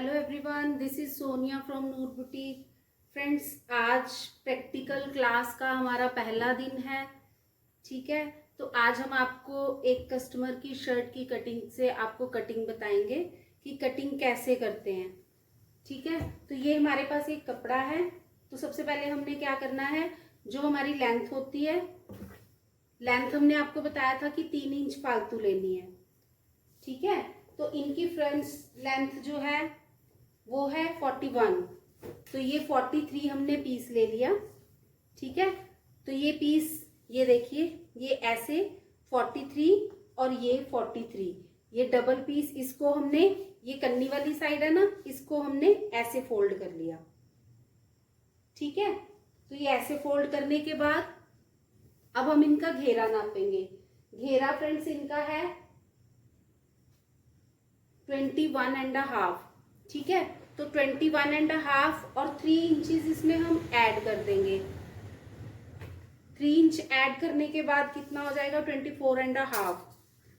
Hello everyone, this is Sonia from Noor boutique. Friends, आज practical class का हमारा पहला दिन है। ठीक है, तो आज हम आपको एक कस्टमर की शर्ट की कटिंग से आपको कटिंग बताएंगे कि कटिंग कैसे करते हैं। ठीक है, तो ये हमारे पास एक कपड़ा है। तो सबसे पहले हमने क्या करना है, जो हमारी लेंथ होती है, लेंथ हमने आपको बताया था कि 3 इंच फालतू लेनी है। ठीक है, तो इनकी फ्रंट लेंथ जो है वो है 41, तो ये 43 हमने पीस ले लिया। ठीक है, तो ये पीस, ये देखिए, ये ऐसे 43 और ये 43, ये डबल पीस, इसको हमने, ये कन्नी वाली साइड है ना, इसको हमने ऐसे फोल्ड कर लिया। ठीक है, तो ये ऐसे फोल्ड करने के बाद अब हम इनका घेरा नापेंगे। घेरा फ्रेंड्स इनका है 21.5। ठीक है, तो 21.5 और 3 इंचेस इसमें हम ऐड कर देंगे। 3 इंच ऐड करने के बाद कितना हो जाएगा, 24.5।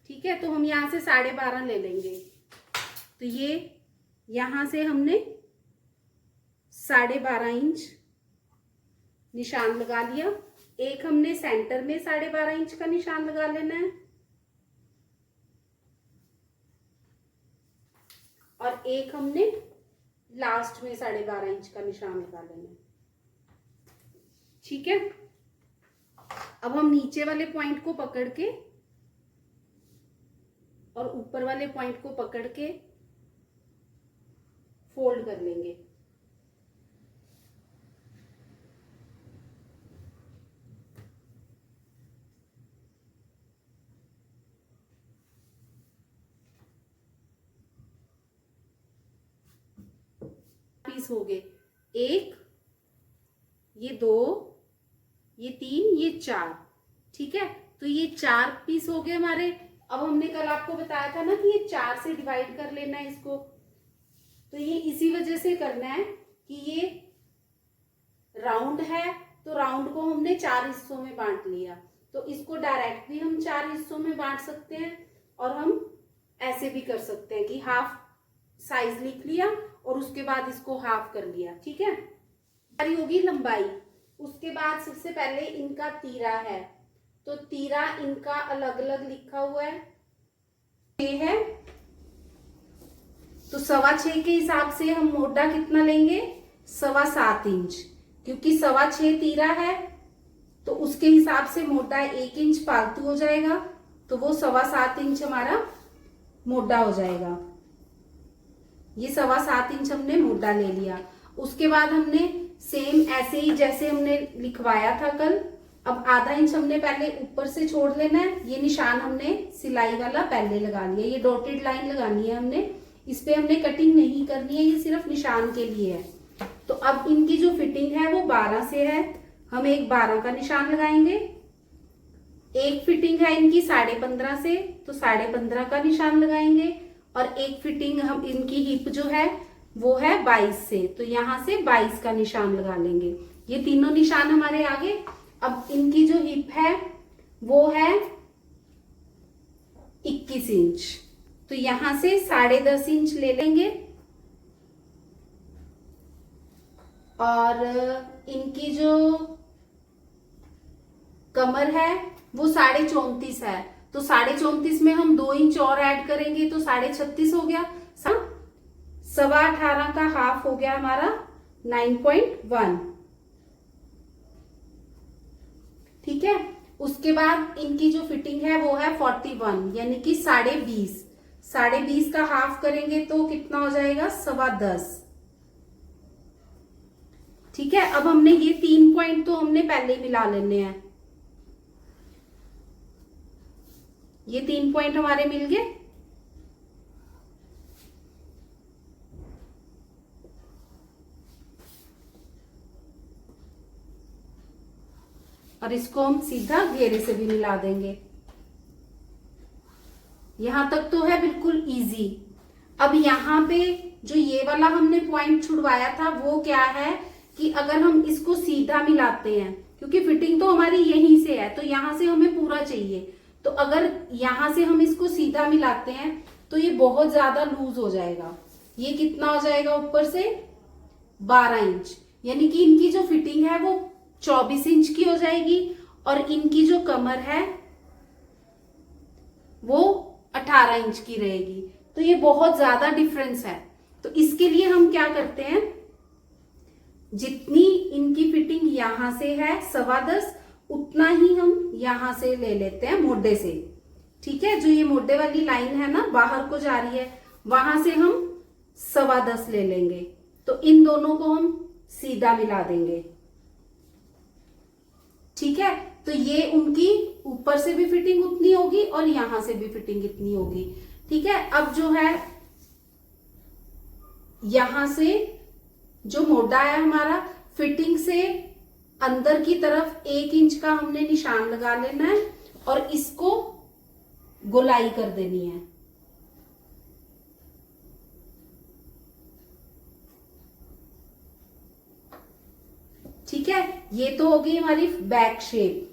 ठीक है, तो हम यहाँ से 12.5 ले लेंगे। तो ये यहाँ से हमने 12.5 इंच निशान लगा लिया। एक हमने सेंटर में 12.5 इंच का निशान लगा लेना है और एक हमने लास्ट में 12.5 इंच का निशान लगा लेना है। ठीक है, अब हम नीचे वाले पॉइंट को पकड़ के और ऊपर वाले पॉइंट को पकड़ के फोल्ड कर लेंगे। पीस हो गए, 1, ये 2, ये 3, ये 4। ठीक है, तो ये 4 पीस हो गए हमारे। अब हमने कल आपको बताया था ना कि ये 4 से डिवाइड कर लेना है इसको, तो ये इसी वजह से करना है कि ये राउंड है, तो राउंड को हमने 4 हिस्सों में बांट लिया। तो इसको डायरेक्ट भी हम 4 हिस्सों में बांट सकते हैं और हम ऐसे भी कर सकते हैं कि हाफ साइज लिख लिया और उसके बाद इसको हाफ कर लिया। ठीक है, हमारी होगी लंबाई। उसके बाद सबसे पहले इनका तीरा है, तो तीरा इनका अलग अलग लिखा हुआ है, 6 है, तो 6.25 के हिसाब से हम मोटा कितना लेंगे, 7.25 इंच, क्योंकि 6.25 तीरा है तो उसके हिसाब से मोटा 1 इंच फालतू हो जाएगा, तो वो 7.25 इंच हमारा मोटा हो जाएगा। ये 7.25 इंच हमने मोटा ले लिया। उसके बाद हमने सेम ऐसे ही जैसे हमने लिखवाया था कल, अब आधा इंच हमने पहले ऊपर से छोड़ लेना है। ये निशान हमने सिलाई वाला पहले लगा लिया, ये डॉटेड लाइन लगानी है हमने, इस पे हमने कटिंग नहीं करनी है, ये सिर्फ निशान के लिए है। तो अब इनकी जो फिटिंग है वो 12 से है, हम एक 12 का निशान लगाएंगे। एक फिटिंग है इनकी 15.5 से, तो 15.5 का निशान लगाएंगे। और एक फिटिंग हम इनकी हिप जो है वो है 22 से, तो यहां से 22 का निशान लगा लेंगे। ये तीनों निशान हमारे आगे। अब इनकी जो हिप है वो है 21 इंच, तो यहां से 10.5 इंच ले लेंगे। और इनकी जो कमर है वो 34.5 है, तो 34.5 में हम 2 इंच और ऐड करेंगे तो 36.5 हो गया। 18.25 का हाफ हो गया हमारा 9.1। ठीक है, उसके बाद इनकी जो फिटिंग है वो है 41, यानी कि 20.5। 20.5 का हाफ करेंगे तो कितना हो जाएगा, 10.15। ठीक है, अब हमने ये 3 पॉइंट तो हमने पहले ही मिला लेने हैं। ये 3 पॉइंट हमारे मिल गए। और इसको हम सीधा घेरे से भी मिला देंगे। यहां तक तो है बिल्कुल इजी। अब यहाँ पे जो ये वाला हमने पॉइंट छुड़वाया था वो क्या है कि अगर हम इसको सीधा मिलाते हैं, क्योंकि फिटिंग तो हमारी यहीं से है, तो यहां से हमें पूरा चाहिए, तो अगर यहां से हम इसको सीधा मिलाते हैं तो ये बहुत ज्यादा लूज हो जाएगा। ये कितना हो जाएगा ऊपर से 12 इंच, यानी कि इनकी जो फिटिंग है वो 24 इंच की हो जाएगी और इनकी जो कमर है वो 18 इंच की रहेगी। तो ये बहुत ज्यादा डिफरेंस है। तो इसके लिए हम क्या करते हैं, जितनी इनकी फिटिंग यहां से है 10.25 उतना ही हम यहां से ले लेते हैं मोढे से। ठीक है, जो ये मोढे वाली लाइन है ना बाहर को जा रही है, वहां से हम 10.25 ले लेंगे। तो इन दोनों को हम सीधा मिला देंगे। ठीक है, तो ये उनकी ऊपर से भी फिटिंग उतनी होगी और यहां से भी फिटिंग इतनी होगी। ठीक है, अब जो है यहां से जो मोढा है हमारा, फिटिंग से अंदर की तरफ 1 इंच का हमने निशान लगा लेना है और इसको गोलाई कर देनी है। ठीक है, ये तो होगी हमारी बैक शेप।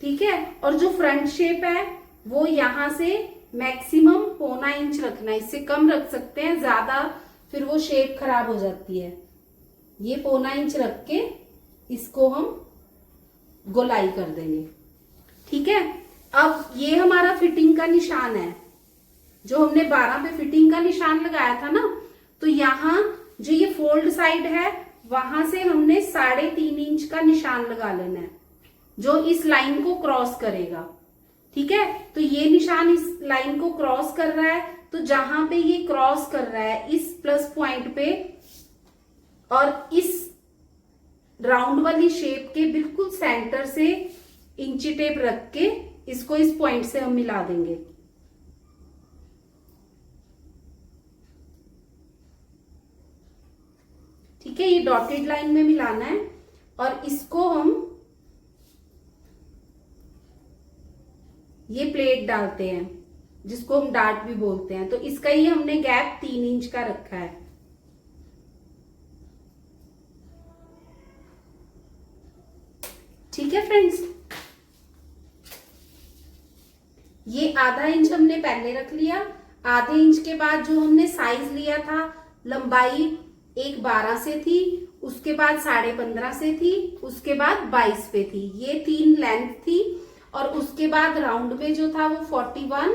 ठीक है, और जो फ्रंट शेप है वो यहां से मैक्सिमम 0.25 इंच रखना है, इससे कम रख सकते हैं, ज्यादा फिर वो शेप खराब हो जाती है। ये 0.25 इंच रख के इसको हम गोलाई कर देंगे। ठीक है, अब ये हमारा फिटिंग का निशान है, जो हमने 12 पे फिटिंग का निशान लगाया था ना, तो यहां जो ये फोल्ड साइड है वहां से हमने 3.5 इंच का निशान लगा लेना है, जो इस लाइन को क्रॉस करेगा। ठीक है, तो ये निशान इस लाइन को क्रॉस कर रहा है, तो जहां पे ये क्रॉस कर रहा है इस प्लस पॉइंट पे और इस राउंड वाली शेप के बिल्कुल सेंटर से इंची टेप रख के इसको इस पॉइंट से हम मिला देंगे। ठीक है, ये डॉटेड लाइन में मिलाना है और इसको हम ये प्लेट डालते हैं जिसको हम डार्ट भी बोलते हैं। तो इसका ही हमने गैप 3 इंच का रखा है। ठीक है फ्रेंड्स, ये आधा इंच हमने पहले रख लिया। आधे इंच के बाद जो हमने साइज लिया था, लंबाई एक 12 से थी, उसके बाद 15.5 से थी, उसके बाद 22 पे थी, ये 3 लेंथ थी। और उसके बाद राउंड में जो था वो 41,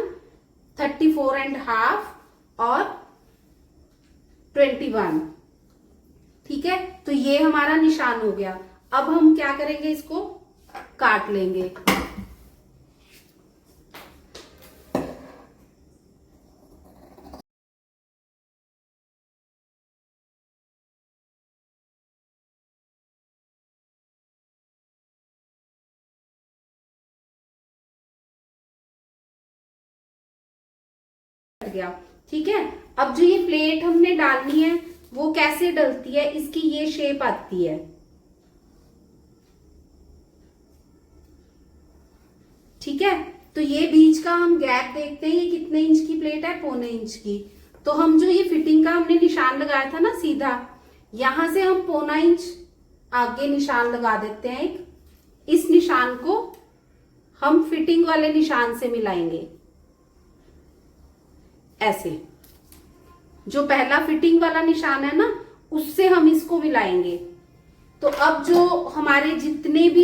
34.5 और 21। ठीक है, तो ये हमारा निशान हो गया। अब हम क्या करेंगे, इसको काट लेंगे। गया। ठीक है, अब जो ये प्लेट हमने डालनी है वो कैसे डलती है, इसकी ये शेप आती है। ठीक है, तो ये बीच का हम गैप देखते हैं, ये कितने इंच की प्लेट है, 0.25 इंच की। तो हम जो ये फिटिंग का हमने निशान लगाया था ना सीधा, यहां से हम 0.25 इंच आगे निशान लगा देते हैं एक। इस निशान को हम फिटिंग वाले निशान से मिलाएंगे, ऐसे। जो पहला फिटिंग वाला निशान है ना, उससे हम इसको मिलाएंगे। तो अब जो हमारे जितने भी